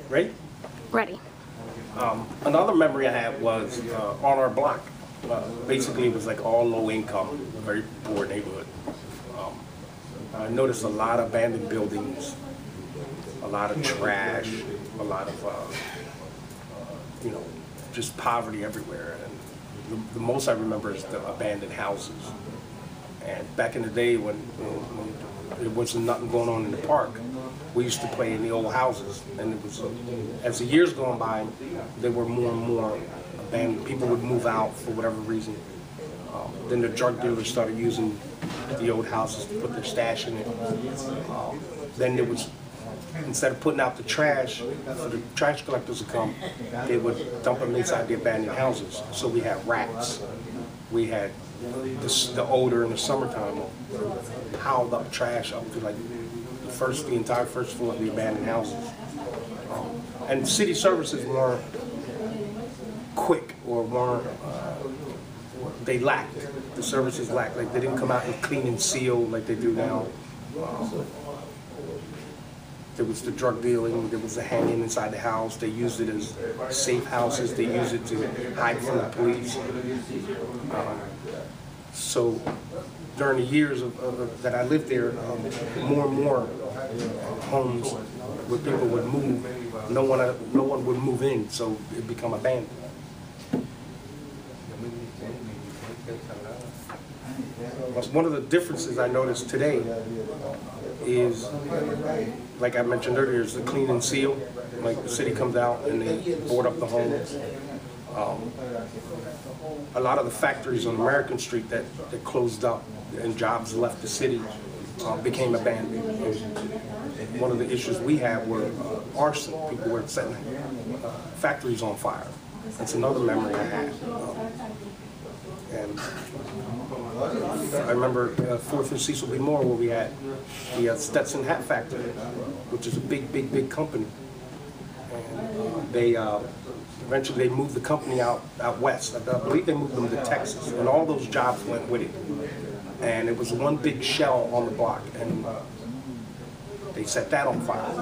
Ready? Ready. Another memory I had was on our block. Basically, it was like all low income, very poor neighborhood. I noticed a lot of abandoned buildings, a lot of trash, a lot of, just poverty everywhere. And the most I remember is the abandoned houses. And back in the day when there wasn't nothing going on in the park, we used to play in the old houses. And it was, as the years gone by, there were more and more abandoned. People would move out for whatever reason. Then the drug dealers started using the old houses to put their stash in it. Then there was, instead of putting out the trash for the trash collectors to come, they would dump them inside the abandoned houses. So we had rats. We had the odor in the summertime piled up trash up to like the entire first floor of the abandoned houses. And city services weren't quick or weren't, they lacked. The services lacked. Like they didn't come out and clean and seal like they do now. There was the drug dealing, there was the hanging inside the house. They used it as safe houses. They used it to hide from the police. So during the years that I lived there, more and more homes where people would move, no one would move in, so it became abandoned. One of the differences I noticed today is, like I mentioned earlier, is the clean and seal. Like the city comes out and they board up the homes. A lot of the factories on American Street that closed up and jobs left the city became abandoned. And one of the issues we had were arson. People were setting factories on fire. That's another memory I had. And I remember 4th and Cecil B. Moore, where we had the Stetson Hat Factory, which is a big company. And they eventually they moved the company out west. I believe they moved them to Texas, and all those jobs went with it. And it was one big shell on the block, and they set that on fire.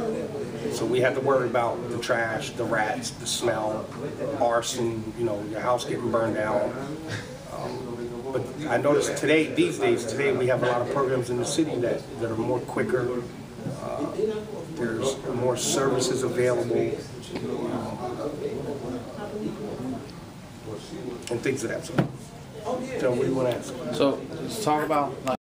So we had to worry about the trash, the rats, the smell, arson, your house getting burned down. But I noticed these days, we have a lot of programs in the city that are more quicker. There's more services available, and things of that sort. So what do you want to ask? So let's talk about